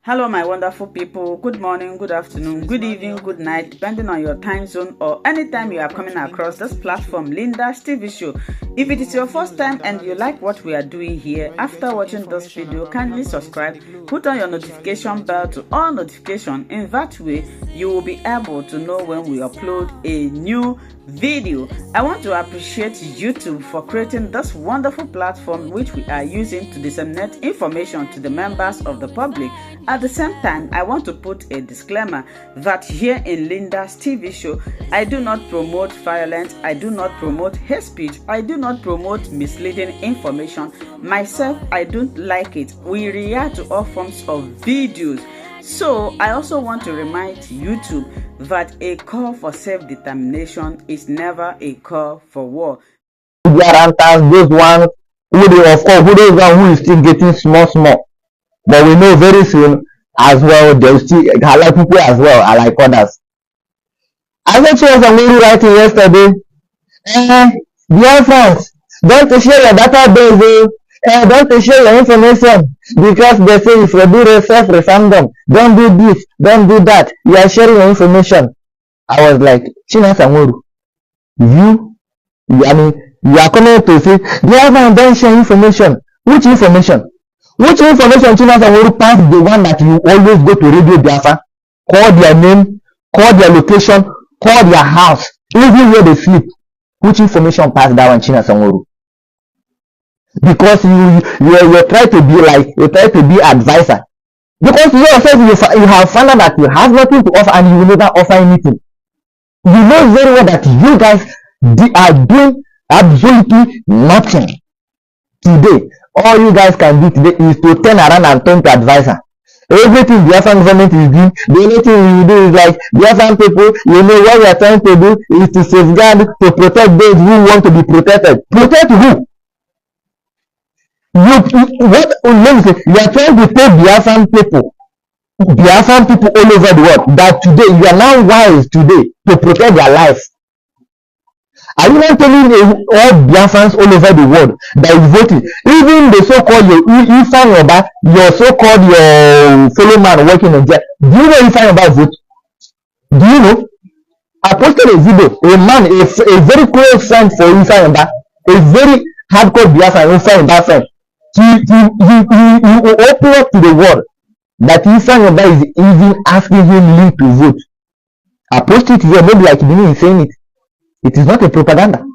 Hello, my wonderful people. Good morning, good afternoon, good evening, good night, depending on your time zone or anytime you are coming across this platform, Linda's TV show. If it is your first time and you like what we are doing here, after watching this video, kindly subscribe, put on your notification bell to all notifications. In that way, you will be able to know when we upload a new video. I want to appreciate YouTube for creating this wonderful platform which we are using to disseminate information to the members of the public. At the same time, I want to put a disclaimer that here in Linda's TV show, I do not promote violence, I do not promote hate speech, I do not promote misleading information. Myself, I don't like it. We react to all forms of videos. So I also want to remind YouTube that a call for self-determination is never a call for war. Guarantors, those ones who they, of course, who is still getting small, but we know very soon as well they'll still like people as well are like others. I said to some lady writing yesterday, dear friends, don't share your database, don't share your information because they say if you do self-referendum, don't do this, don't do that. You are sharing your information. I was like, China Samuru, you are coming to say, dear friends, don't share information. Which information? Which information China Samuru pass the one that you always go to Radio Biafra, call their name, call their location, call their house, even where they sleep. Which information pass that one China Samuru? Because you try to be like, you try to be advisor. Because you yourself, you have found out that you have nothing to offer and you will never offer anything. You know very well that you guys are doing absolutely nothing. Today, all you guys can do today is to turn around and turn to advisor. Everything the Biafran government is doing, the only thing you do is like, Biafran people, you know what we are trying to do is to safeguard, to protect those who want to be protected. Protect who? Let me say, you are trying to tell Biafran people all over the world that today you are now wise today to protect their life. Are you not telling all Biafrans all over the world that is voting? Even the so-called Ifan Yoba, your so-called your fellow man working in jail. Do you know Ifan Yoba vote? Do you know? I posted a video, a man, a very close friend for Ifan Yoba, a very hardcore Biafran Ifan Yoba friend. He open up to the world that Ifan Yoba is even asking him to vote. I posted it here, maybe like Bini is saying it. It is not a propaganda.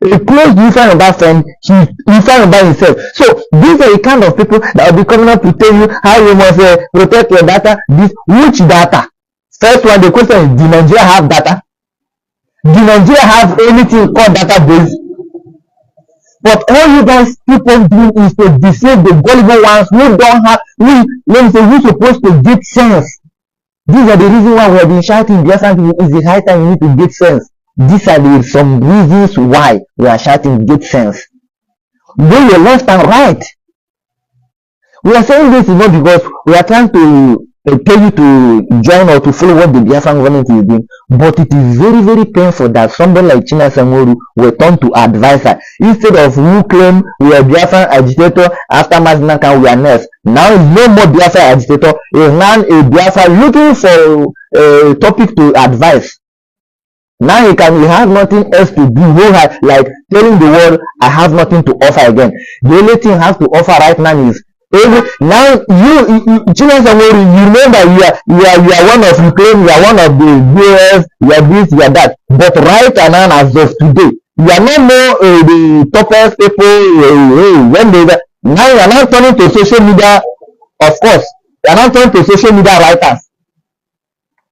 A close Ifan Yoba friend, Ifan Yoba himself. So these are the kind of people that will be coming up to tell you how you must protect your data. Which data? First one, the question is, do Nigeria have data? Do Nigeria have anything called database? But all you guys keep on doing is to deceive the gullible ones who don't have, let me say, who supposed to get sense. These are the reasons why we have been shouting, Biafran, it's the high time you need to get sense. These are some reasons why we are shouting, get sense. Go your left and right. We are saying this is not because we are trying to tell you to join or to follow what the Biafran government is doing, but it is very, very painful that somebody like China Samuru will turn to advisor. Instead of who claim we are Biafran agitator, after Mazinaka we are next. Now is no more Biafran agitator, is now a Biafra looking for a topic to advise. Now he have nothing else to do, like telling the world, I have nothing to offer again. The only thing I have to offer right now is now you China Samuru, you know that you are one of Ukraine, you are one of the US, you are this, you are that. But right now, as of today, you are not more the toppest people. When they now you are now turning to social media, of course, you are now turning to social media writers,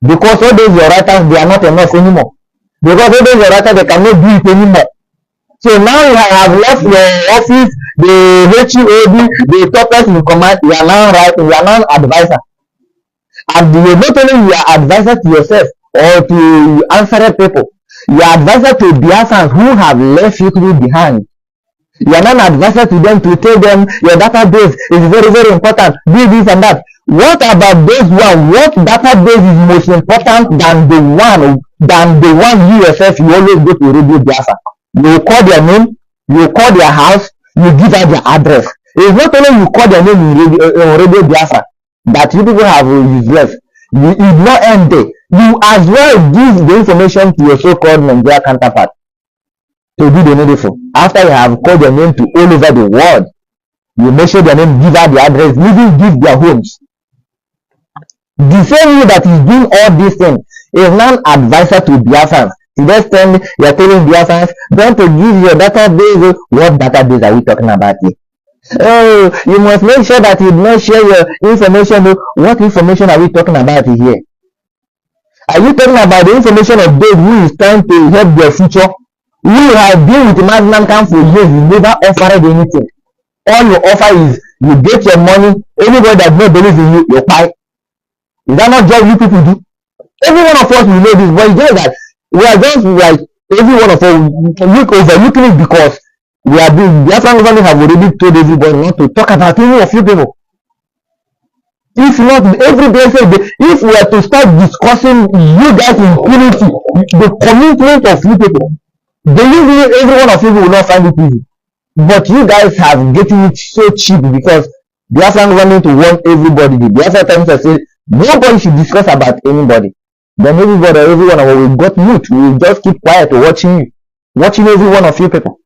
because all those your writers, they are not enough anymore. Because all those your writers, they cannot do it anymore. So now you have left your office, the HUAD, the toppers in command, you are now writing, you are now advisor. And you not only you are advisor to yourself or to answer people, you are advisor to Biafrans who have left you behind. You are not advisor to them to tell them your database is very, very important, do this and that. What about those one? What database is most important than the one you yourself, you always go to Radio Biafra? You call their name, you call their house, you give out their address. It's not only you call their name in Radio Biafra. that you people have useless. You ignore end there. You as well give the information to your so-called Nigeria counterpart to do the needful. After you have called their name to all over the world, you make sure their name, give out the address, even give their homes. The same way that is doing all these things is now advisor to Biafrans. To the extent you are telling Biafrans, don't to give your database. What database are we talking about here? Oh, you must make sure that you not share your information. What information are we talking about here? Are you talking about the information of those who is trying to help their future? You have been with Madman Camp for years, you never offered anything. All you offer is you get your money. Anybody that don't believe in you, you buy. Is that not just you people do? Every one of us will know this, but it's just that we are just like every one of us overlooking it because we are doing. The African government have already told everybody not to talk about any of you people. If not, every blessed day, if we are to start discussing you guys' impunity, the commitment of you people, believe me, every one of you will not find it easy. But you guys have getting it so cheap because the African government to warn everybody. The Biafra Times have said nobody should discuss about anybody. Then everybody, every one of us will got mute. We will just keep quiet watching you, watching every one of you people.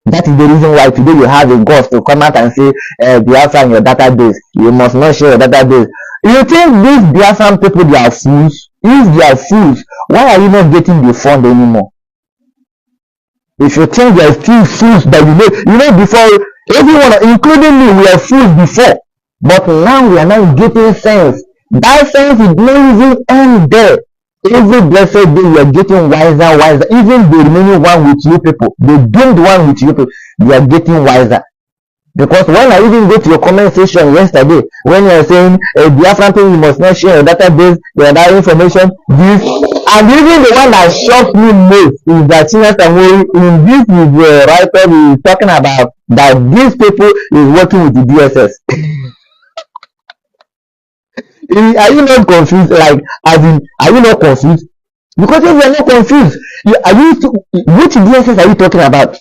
That is the reason why today you have a ghost to come out and say, Biafra in your database, you must not share your database. You think these Biafran people, they are fools? If they are fools, why are you not getting the fund anymore? If you think they are still fools that you know before, everyone, including me, we are fools before. But now we are now getting sense. That sense is not even end there. Every blessed day we are getting wiser. Even the remaining one with you people, the doomed one with you people, they are getting wiser. Because when I even go to your comment section yesterday, when you are saying Biafran people, you must not share your database, your other information, this, and even the one that shocked me most is that in this write-up is talking about that these people is working with the DSS. Are you not confused? Like, as in, are you not confused? Because if you are not confused, which DSS are you talking about?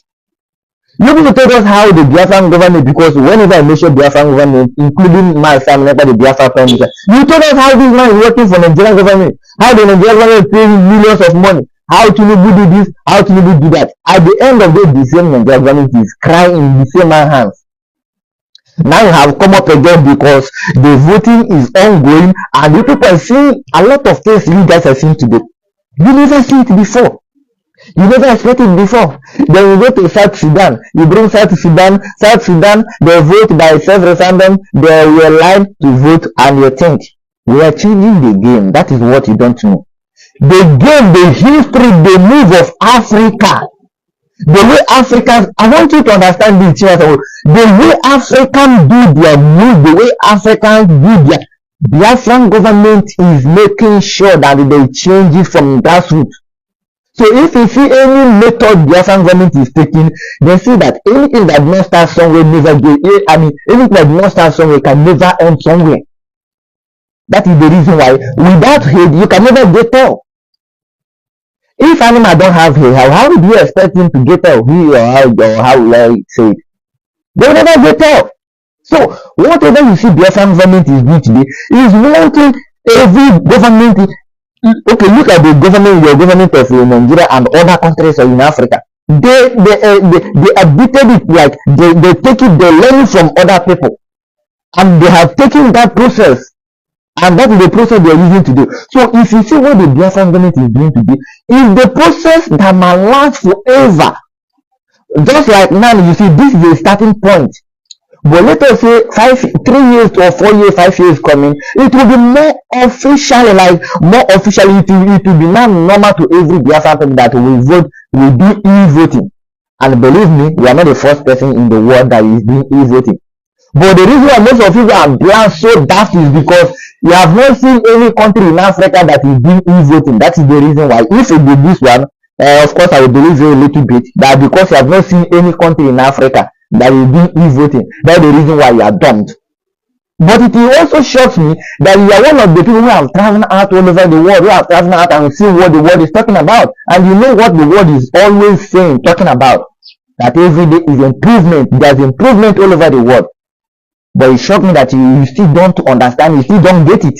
You people told us how the Biafran government, because whenever I mention Biafran government, including my family, the Biafra family, you told us how this man is working for Nigerian government, how the Nigerian government is paying millions of money, how Tinubu do this, how Tinubu do that. At the end of the day, the same Nigerian government is crying in the same man's hands. Now you have come up again because the voting is ongoing and you people are seeing a lot of things you guys have seen today. You never see it before. You never expect it before. Then you go to South Sudan. You bring South Sudan, they vote by self-referendum, they will line to vote, and you think, we are changing the game. That is what you don't know. The game, the history, the move of Africa. The way Africans, I want you to understand this, the way Africans do their move, the way Africans do their, Biafran government is making sure that they change it from grassroots. So if you see any method Biafran government is taking, they see that anything that not start somewhere never get, anything that not start somewhere can never end somewhere. That is the reason why without hate you can never get hell. If animal don't have hair, how would you expect him to get hell? He or how will I say it? They will never get hell. So whatever you see Biafran government is doing today is wanting every government. Okay, look at the government, your government of Nigeria and other countries in Africa. They admitted it, like they take it, they learn from other people, and they have taken that process, and that is the process they are using to do. So if you see what the Biafran government is doing today, is the process that might last forever. Just like now, you see, this is a starting point. But let us say 3 years or 4 years, 5 years coming, it will be more officially, it will be now normal to every Biafran person that will vote, will do e-voting. And believe me, we are not the first person in the world that is doing e-voting. But the reason why most of you are blind so daft is because you have not seen any country in Africa that is doing e-voting. That is the reason why. If you do this one, of course I will believe you a little bit, that because you have not seen any country in Africa that is doing e-voting, that's the reason why you are dumped. But it also shocks me that you are one of the people who have traveled out all over the world, who have traveled out and seen what the world is talking about, and you know what the world is always saying, talking about, that every day is improvement. There's improvement all over the world. But it shocked me that you still don't understand, you still don't get it.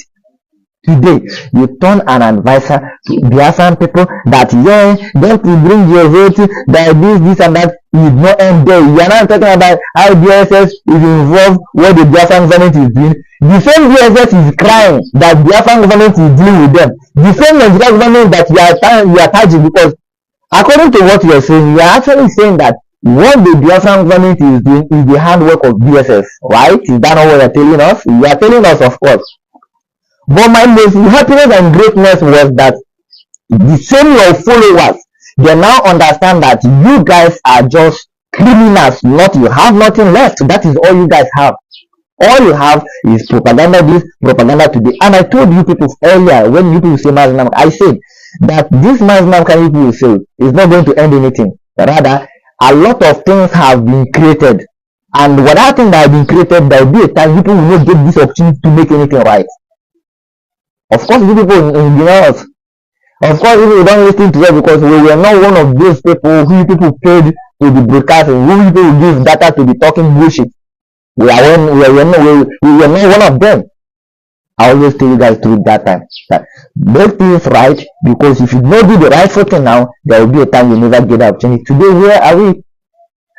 Today, you turn an advisor to Biafran people that, yeah, don't bring your vote, that this and that is not end there. You are not talking about how BSS is involved, what the Biafran government is doing. The same BSS is crying that Biafran government is dealing with them. The same Nigerian government that you are charging, because according to what you are saying, you are actually saying that what the Biafran government is doing is the handwork of BSS, right? Is that not what you are telling us? You are telling us, of course. But my most happiness and greatness was that the same your followers, they now understand that you guys are just criminals. Not, you have nothing left. That is all you guys have. All you have is propaganda this, propaganda today. And I told you people earlier, when you people say Mazinam, I said that this Mazinam can you people say is not going to end anything. Rather, a lot of things have been created. And whatever thing that have been created, there will be a time people will not get this opportunity to make anything right. Of course, you people in the north, of course, people don't listen to us because we were not one of those people who people paid to the broadcasting, who people give data to be talking bullshit. We were not one of them. I always tell you guys through that time that make things right, because if you don't do the right thing now, there will be a time you never get the opportunity. Today, where are we?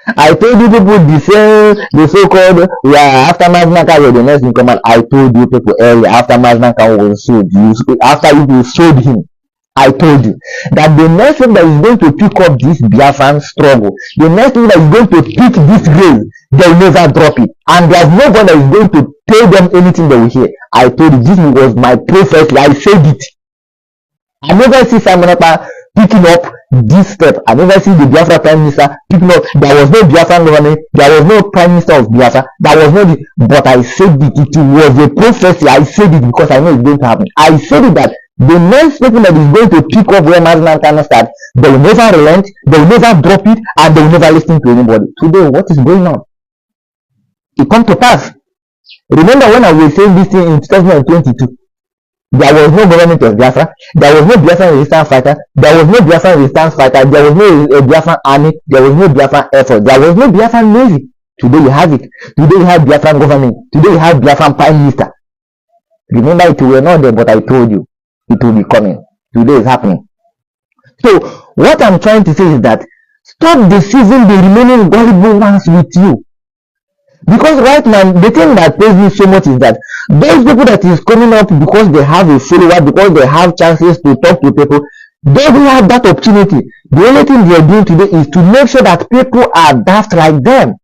I told you people the so-called after Maznaka was the next in command. I told you people earlier after Maznaka was sold, after you sold him, I told you that the next thing that is going to pick up this Biafran struggle, the next thing that is going to pick this grave, they will never drop it, and there's no one that is going to tell them anything they will hear. I told you, this was my prophecy. I said it. I never see Simon picking up this step. I never see the Biafra Prime Minister picking up. There was no Biafran government. There was no Prime Minister of Biafra. There was no. But I said it. It was a prophecy. I said it because I know it's going to happen. I said it that the next people that is going to pick up where Mazinan can start, they will never relent. They will never drop it, and they will never listen to anybody. Today, what is going on? It come to pass. Remember when I was saying this thing in 2022? There was no government of Biafra. There was no Biafran resistance fighter. There was no Biafran resistance fighter. There was no Biafran army. There was no Biafran air force. There was no Biafran navy. Today you have it. Today you have Biafran government. Today you have Biafran prime minister. Remember, it were not there, but I told you it will be coming. Today is happening. So what I'm trying to say is that stop deceiving the remaining gullible ones with you. Because right now, the thing that pains me so much is that those people that is coming up because they have a follower, because they have chances to talk to people, they will have that opportunity. The only thing they are doing today is to make sure that people are daft like them.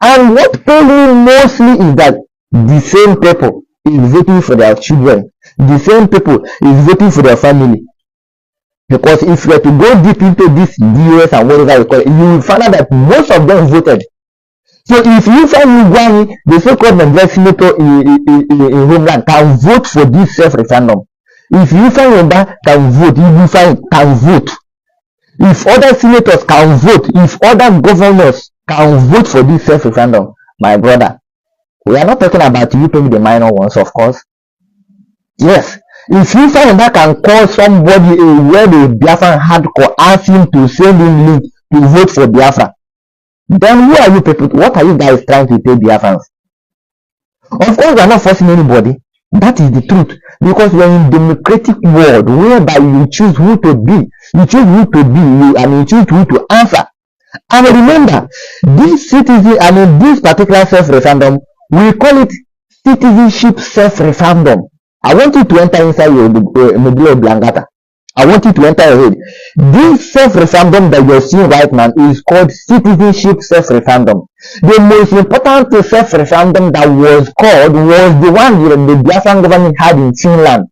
And what pains me mostly is that the same people is voting for their children. The same people is voting for their family. Because if you are to go deep into this DS and whatever you call it, you will find out that most of them voted. So if you find Ugani, the so-called Nigerian senator in Homeland, can vote for this self-referendum. If you find Yoruba can vote, if you find can vote. If other senators can vote, if other governors can vote for this self-referendum, my brother, we are not talking about you paying the minor ones, of course. Yes. If you find that can call somebody where the Biafran hardcore ask him to send him link to vote for Biafra, then who are you people? What are you guys trying to tell Biafrans? Of course, we are not forcing anybody. That is the truth. Because we are in a democratic world whereby you choose who to be. You choose who to be, and you choose who to answer. And remember, this this particular self-referendum, we call it citizenship self-referendum. I want you to enter inside your medulla oblongata. I want you to enter your head. This self-referendum that you're seeing right now is called citizenship self-referendum. The most important self-referendum that was called was the one the Biafran government had in Finland.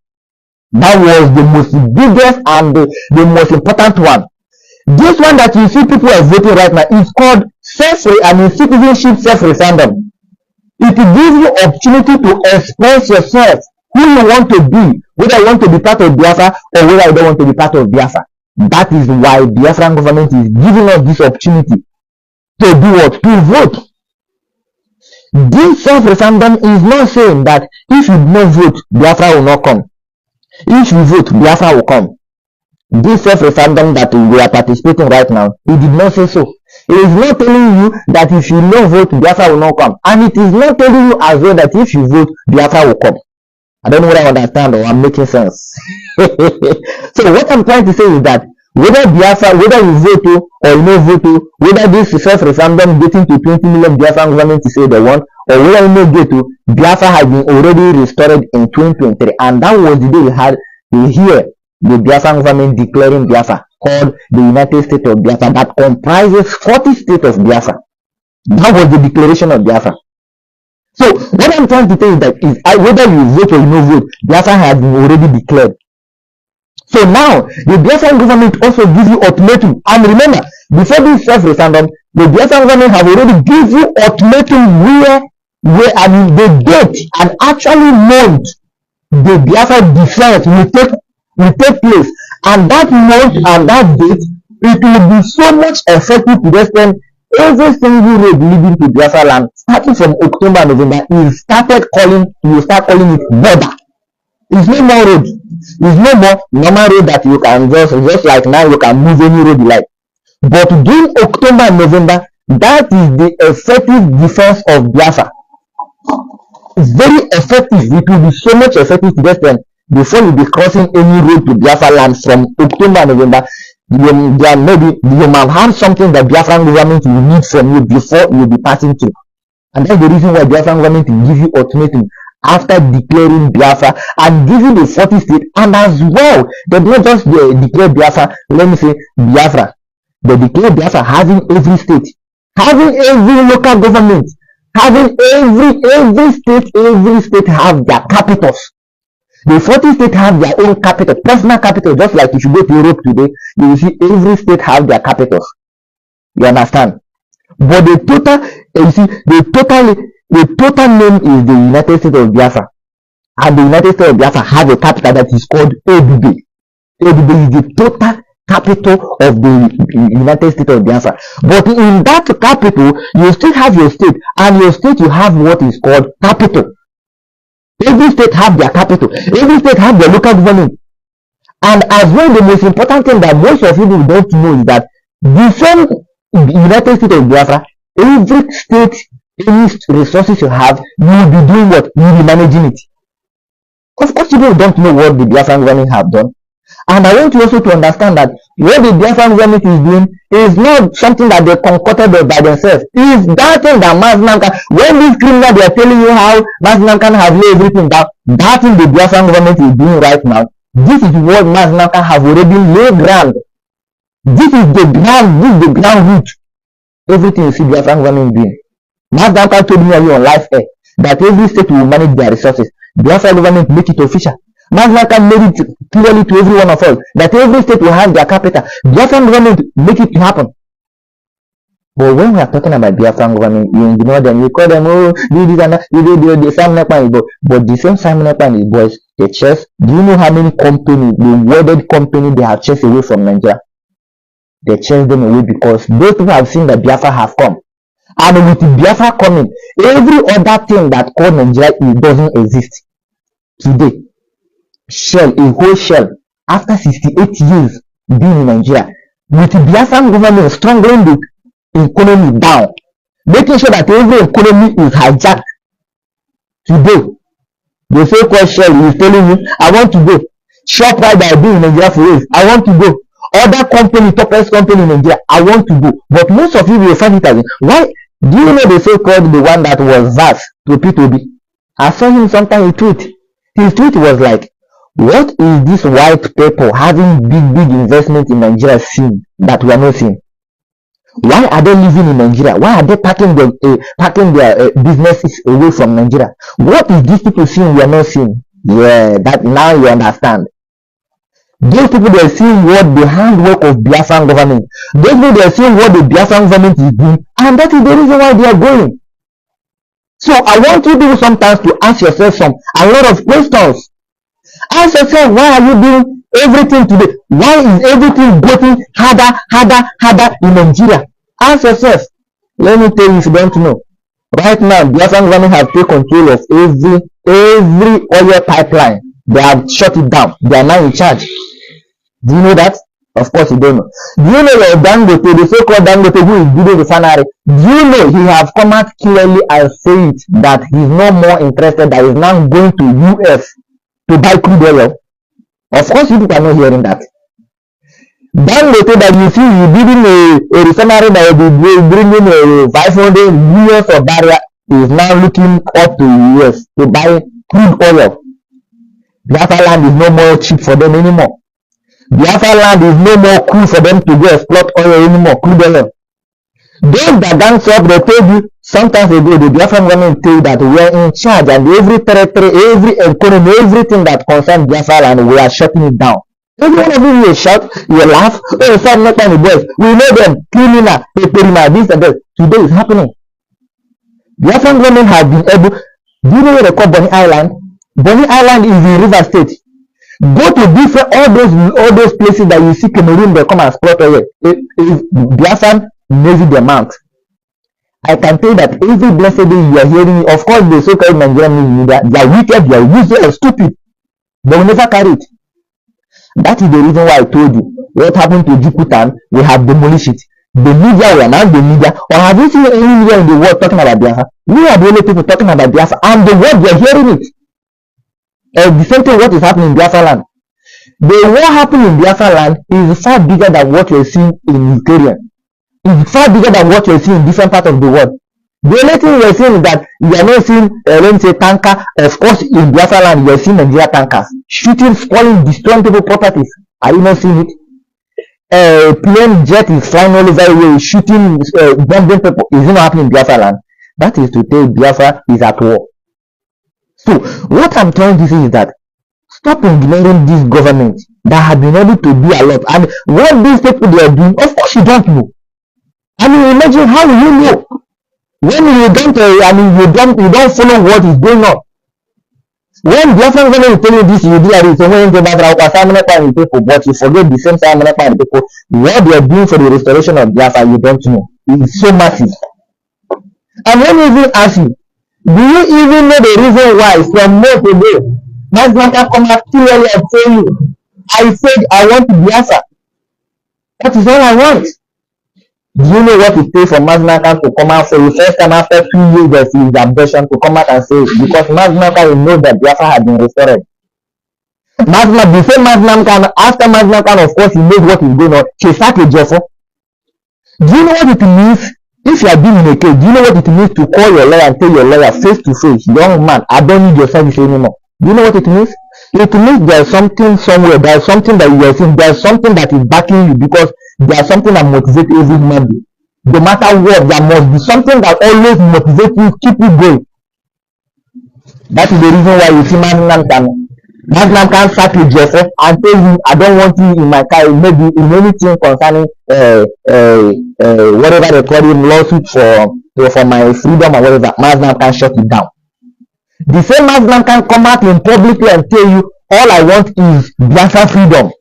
That was the most biggest and the most important one. This one that you see people are voting right now is called citizenship self-referendum. It gives you opportunity to express yourself, who you want to be, whether you want to be part of Biafra or whether you don't want to be part of Biafra. That is why Biafran government is giving us this opportunity to do what? To vote. This self-referendum is not saying that if you do not vote, Biafra will not come. If you vote, Biafra will come. This self-referendum that we are participating right now, it did not say so. It is not telling you that if you no vote, Biafra will not come. And it is not telling you as well that if you vote, Biafra will come. I don't know whether I understand or I'm making sense. So what I'm trying to say is that whether Biafra, whether you vote or you no vote, whether this self-referendum getting to 20 million Biafra government to say they want, or whether you no get to, Biafra has been already restored in 2023, and that was the day we hear the Biafra government declaring Biafra, called the United States of Biafra, that comprises 40 states of Biafra. That was the declaration of Biafra. So what I'm trying to tell you that is whether you vote or you no vote, Biafra has been already declared. So now the Biafra government also gives you ultimatum. And remember, before this self-referendum, the Biafra government have already give you ultimatum where I mean the date and actually month the Biafra defense will take place. And that month and that date, it will be so much effective to just spend every single road leading to Biafra land, starting from October, November, you start calling it border. It's no more road. It's no more normal road that you can just like now you can move any road you like. But during October and November, that is the effective defense of Biafra. It's very effective. It will be so much effective to just before you be crossing any road to Biafra land from October and November. Maybe you might have something that Biafran government will need from you before you be passing through. And that's the reason why Biafran government will give you ultimatum after declaring Biafra and giving the 40 states. And as well, they not just declare Biafra, let me say Biafra. They declare Biafra having every state, having every local government, having every state have their capitals. The 40 states have their own capital, personal capital, just like if you go to Europe today, you will see every state have their capitals. You understand? But the total, you see, the total name is the United States of Biafra. And the United States of Biafra have a capital that is called Ebube. Ebube is the total capital of the United States of Biafra. But in that capital, you still have your state, and your state you have what is called capital. Every state have their capital. Every state have their local government. And as well, the most important thing that most of you don't know is that the same United States of Biafra, every state, any resources you have, you will be doing what? You will be managing it. Of course, people don't know what the Biafran government have done. And I want you also to understand that what the Biafran government is doing is not something that they concocted by themselves. It's that thing that Mazinam can, when these criminals they are telling you how Mazinam can have laid everything down, that thing the Biafran government is doing right now, this is what Mazinam can have already laid ground. This is the ground root. Everything you see Biafran government doing. Mazinam can told me on live air that every state will manage their resources. Biafran government make it official. Mazinam can make it clearly to every one of us that every state will have their capital. Biafran government make it happen. But when we are talking about Biafran government, you ignore them, you call them, oh, do this and that, you do the Simon Ekpan, but the same Simon Ekpan is boys, they chase. Do you know how many companies, the wedded company they have chased away from Nigeria? They chased them away because those people have seen that Biafra have come. And with Biafra coming, every other thing that called Nigeria it doesn't exist today. Shell, a whole shell, after 68 years being in Nigeria, with the Biafran government strangling the economy down, making sure that every economy is hijacked. Today, the so-called Shell is telling you, I want to go. ShopRite that I do in Nigeria for years, I want to go. Other company, topest company in Nigeria, I want to go. But most of you will find it as, why? Do you know the so-called the one that was VAS to P2B? I saw him sometime he tweet. His tweet was like, what is this white people having big investment in Nigeria seeing that we are not seeing? Why are they living in Nigeria? Why are they packing their businesses away from Nigeria? What is these people seeing we are not seeing? Yeah, that now you understand. Those people they are seeing what the handwork of Biafran government. Those people they are seeing what the Biafran government is doing, and that is the reason why they are going. So I want you to sometimes to ask yourself a lot of questions. Ask yourself, why are you doing everything today? Why is everything getting harder in Nigeria? Ask yourself. Let me tell you if you don't know. Right now, Biafran government have taken control of every oil pipeline. They have shut it down. They are now in charge. Do you know that? Of course you don't know. Do you know that Dangote, the so-called Dangote who is building refinery, do you know he have come out clearly and said that he's no more interested, that he's now going to US to buy crude oil? Of course you people are not hearing that. Dangote that you see you building a refinery that will be bringing 500 millions of barrels is now looking up to US to buy crude oil. Biafra land is no more cheap for them anymore. Biafra land is no more cool for them to go exploit oil anymore, crude oil. Those that dance up, they told you sometimes ago, the Biafra government told you that we are in charge and every territory, every economy, everything that concerns Biafra land, we are shutting it down. Every one of you shout, you laugh, oh, some not any boys. We know them, criminal, this and that. Today is happening. Biafra government has been able. Do you know where they call Bonny Island? Bonny Island is in River State. Go to different all those places that you see Cameroon, they come and exploit oil. Biafra Navy the amount. I can tell you that every blessed day you are hearing, of course, the so-called Nigerian media, they are wicked, they are useless and stupid. They will never carry it. That is the reason why I told you what happened to Jikutan. We have demolished it. The media were not the media. Or have you seen any media in the world talking about Biafra? We are the only people talking about Biafra, and the world they are hearing it. The same thing what is happening in Biafra land. The war happening in Biafra land is far bigger than what you are seeing in Ukraine. It's far bigger than what you are seeing in different parts of the world. The only thing you are seeing is that you are not seeing let me say tanker. Of course, in Biafra land you are seeing Nigeria tankers shooting, spoiling, destroying people properties. Are you not seeing it? Plane jet is flying all over the way, shooting, bombing people. Is it not happening in Biafra land? That is to tell Biafra is at war. So what I'm trying to say is that stop ignoring this government that have been able to do a lot. And what these people they are doing, of course you don't know. I mean, imagine how will you know when you don't you don't follow what is going on. When Biafra government is telling you this, you do that. So when you Biafra people, but you forget the same time people what they are doing for the restoration of Biafra, you don't know. It's so massive. And when you even ask you, do you even know the reason why from months ago, Mazmaka come out clearly and tell you, I said I want Biafra. That is all I want. Do you know what it takes for Mazmaka to come out for the first time after 2 years of his ambition to come out and say it? Because Mazmaka will know that Biafra had been restored. The same Mazmaka, after Mazmaka, of course, he knows what is going on. She started a Joffo. Do you know what it means? If you are being in a case, do you know what it means to call your lawyer and tell your lawyer face to face, young man, I don't need your service anymore? Do you know what it means? It means there is something somewhere, there is something that you are seeing, there is something that is backing you, because there is something that motivates every human being. No matter what, there must be something that always motivates you, keep you going. That is the reason why you see Magnam can start with Jeffrey and tell him, I don't want you in my car, maybe in anything concerning whatever they call him, lawsuit for my freedom or whatever. Magnam can shut it down. The same Magnam can come out in publicly and tell you, all I want is Biafra freedom.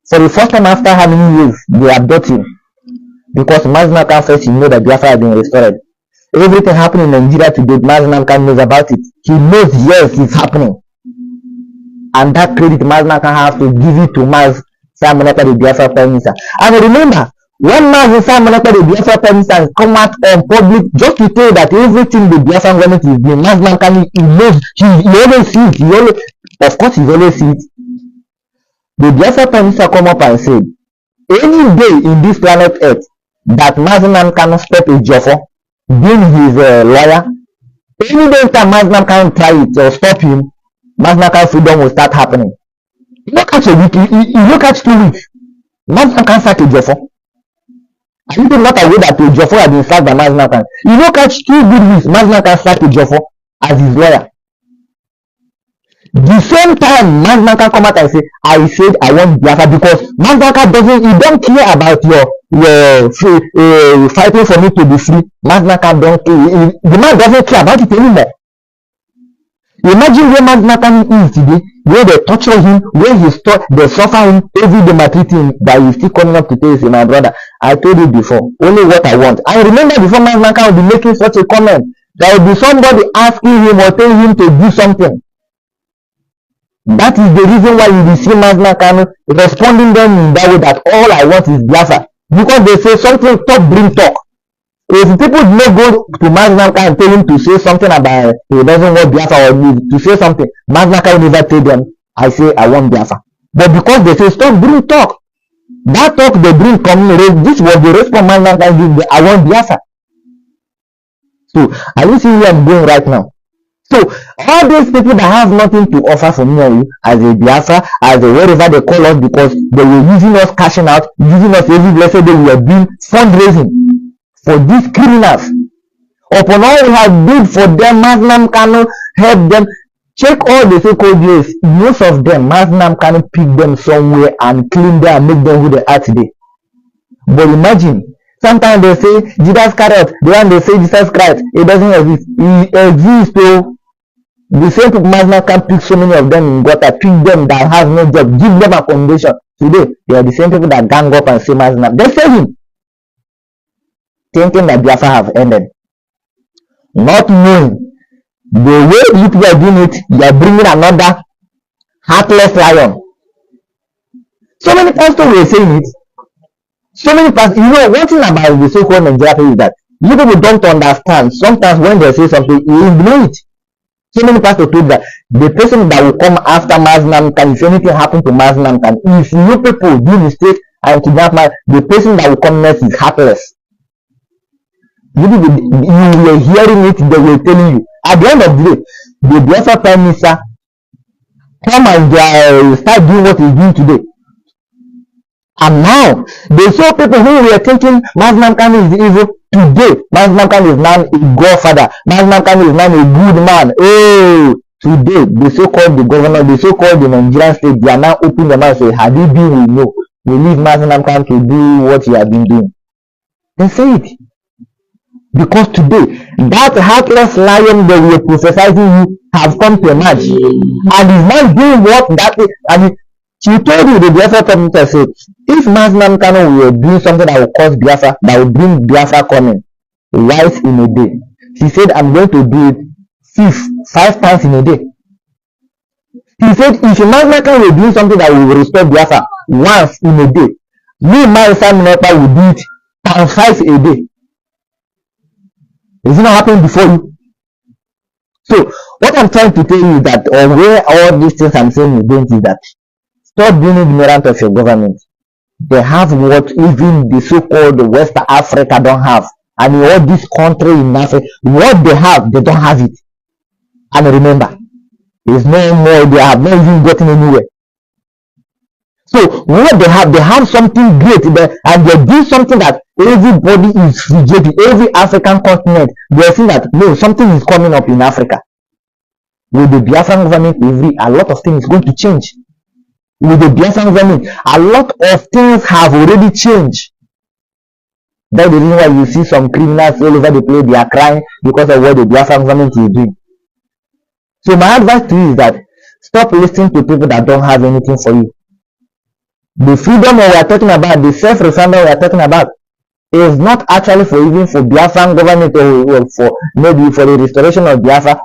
For the first time after how many years they abduct him, because Magnam can first know that Biafra has been restored. Everything happening in Nigeria today, Magnam can knows about it. He knows, yes, it's happening. And that credit Mazna can have to give it to Maz Samonaka the Biafra Prime Minister. And remember, when Maz Samonaka the Biafra Prime Minister come out on public just to tell that everything the Biafra government is doing, Mazna can he knows, he always sees it. Of course, he always sees it. The Biafra Prime Minister come up and said, any day in this planet Earth that Mazna cannot stop a Joffo, being his lawyer, any day that Mazna can try it or stop him, Mazmaka freedom will start happening. You look at a week, you look at 2 weeks, Mazmaka can start a Joffo. Are you not aware that a Joffo has been sacked by Mazmaka? You look at 2 good weeks, Mazmaka can start a Joffo as his lawyer. The same time, Mazmaka come out and say, I said I want Biafra, because Mazmaka he don't care about your fighting for me to be free. Mazmaka don't care. The man doesn't care about it anymore. Imagine where Mazmaka is today, where they torture him, where they suffer him, every day maltreat him, that he's still coming up to tell you, my brother, I told you before, only what I want. I remember before Mazmaka will be making such a comment, there will be somebody asking him or telling him to do something. That is the reason why you will see Mazna Kanu responding them in that way, that all I want is Biafra. Because they say something, talk, bring talk. If people do not go to Mazna Kanu and tell him to say something about he doesn't want Biafra or to say something, Mazna Kanu never tell them, I say I want Biafra. But because they say stop, bring talk. That talk they bring coming, this was the response Mazna Kanu give, I want Biafra. So are you seeing where I'm going right now? So all these people that have nothing to offer for me and you as a Biafra, as a whatever they call us, because they were using us, cashing out, using us every blessed day, we were doing fundraising for these criminals. Upon all we have did for them, Maznam Kanu help them. Check all the so-called years. Most of them, Maznam Kanu pick them somewhere and clean them and make them who they are today. But imagine, sometimes they say Jesus Christ, the one they say Jesus Christ, it doesn't exist. It exists. So the same people Mazna can pick so many of them in gutter, pick them that have no job, give them accommodation. Today, they are the same people that gang up and say Mazna. They say him, thinking that Biafra have ended. Not knowing the way you people are doing it, you are bringing another heartless lion. So many pastors were saying it. So many pastors, you know, one thing about the so-called Nigeria is that you people don't understand. Sometimes when they say something, you ignore it. So many pastors told that the person that will come after Maznam Kanu, if anything happen to Maznam Kanu, if you people do mistake and kidnap man, the person that will come next is heartless. You were hearing it, they were telling you. At the end of the day, the Biafra Prime Minister come and start doing what he's doing today. And now, they saw people who were thinking Maznam Kanu is evil. Today, Maznam Kanu is now a godfather. Maznam Kanu is now a good man. Oh, today, the so-called the governor, the so-called the Nigerian state, they are now opening their mouth and say, had it been we know, we leave Maznam Kanu to do what he has been doing. They say it. Because today, that heartless lion that we were prophesizing you have come to emerge. And is now doing what that is. And she told you, the Biafra community said, if Maznam Kanu were doing something that will cause Biafra, that will bring Biafra coming twice in a day, she said, I'm going to do it 5 times in a day. He said, if Maznam Kanu were doing something that will restore Biafra once in a day, me, my son, will do it times 5 a day. Is it not happening before you? So, what I'm trying to tell you is that, or where all these things I'm saying is going is that, stop being ignorant of your government. They have what even the so-called West Africa don't have. And in all these countries in Africa, what they have, they don't have it. And remember, there's no more, they have not even gotten anywhere. So what they have something great, and they do something that everybody is rejecting. Every African continent, they are saying that no, something is coming up in Africa. With the Biafran government, a lot of things is going to change. With the Biafran government, a lot of things have already changed. That's the reason why you see some criminals all over the place, they are crying because of what the Biafran government is doing. So my advice to you is that stop listening to people that don't have anything for you. The freedom we are talking about, the self-referendum we are talking about, is not actually for even for Biafran government or for maybe for the restoration of Biafra,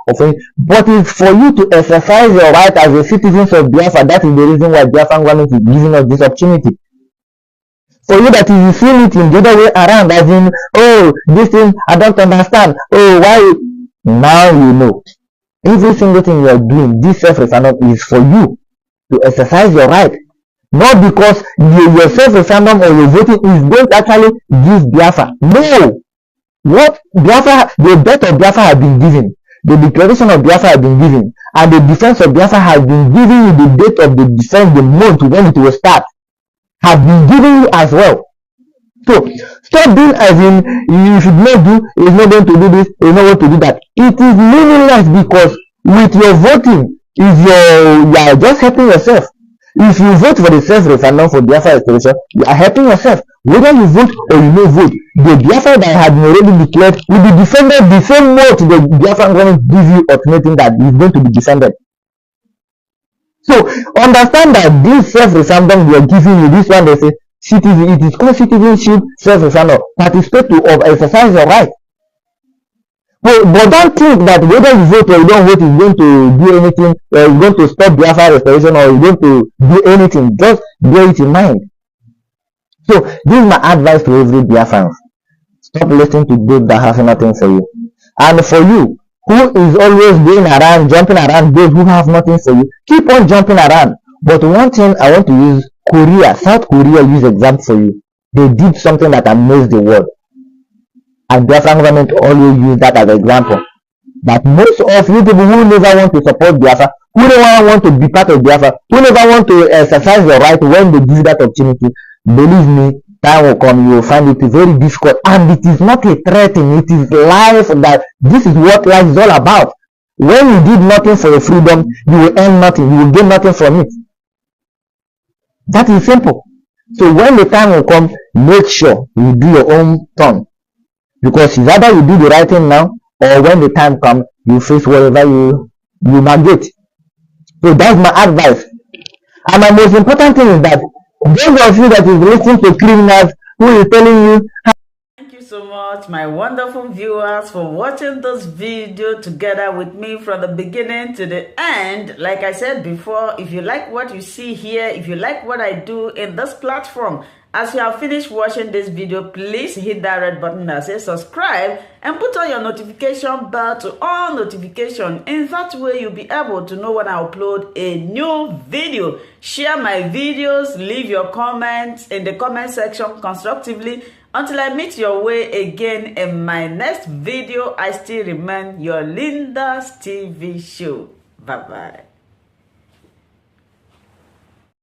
but it's for you to exercise your right as a citizen of Biafra. That is the reason why Biafran government is giving us this opportunity. For you that you see it in the other way around, as in, oh, this thing I don't understand. Oh, why? Now you know. Every single thing you are doing, this self-referendum is for you to exercise your right. Not because your self-referendum or your voting is going to actually give Biafra. No! What Biafra, the death of Biafra has been given. The declaration of Biafra has been given. And the defense of Biafra has been given you the date of the defense, the month when it will start. Has been given you as well. So, stop doing as in, you should not do, it's not going to do this, it's not going to do that. It is meaningless because with your voting, you are just helping yourself. If you vote for the self-referendum for Biafra restoration, you are helping yourself. Whether you vote or you no vote, the Biafra that had been already declared will be defended the same way to the Biafra government gives you ultimatum that is going to be defended. So understand that this self-referendum we are giving you, this one they say citizen, it is called citizenship self-referendum. Participate to exercise your right. But don't think that whether you vote or you don't vote is going to do anything, or is going to stop Biafra restoration, or is going to do anything. Just bear it in mind. So this is my advice to every Biafran. Stop listening to those that have nothing for you. And for you, who is always going around, jumping around those who have nothing for you, keep on jumping around. But one thing I want to use, Korea, South Korea use example for you. They did something that amazed the world. And Biafran government always use that as an example. That most of you people who never want to support Biafra, who never want to be part of Biafra, who never want to exercise your right when they give that opportunity, believe me, time will come, you will find it very difficult. And it is not a threatening, it is life. That this is what life is all about. When you did nothing for your freedom, you will earn nothing, you will gain nothing from it. That is simple. So when the time will come, make sure you do your own turn. Because it's either you do the right thing now, or when the time comes, you face whatever you might get. So that's my advice. And my most important thing is that those of you that is listening to criminals who is telling you. Thank you so much, my wonderful viewers, for watching this video together with me from the beginning to the end. Like I said before, if you like what you see here, if you like what I do in this platform, as you have finished watching this video, please hit that red button that says subscribe and put on your notification bell to all notification. In that way, you'll be able to know when I upload a new video. Share my videos, leave your comments in the comment section constructively. Until I meet your way again in my next video, I still remain your Linda's TV show. Bye-bye.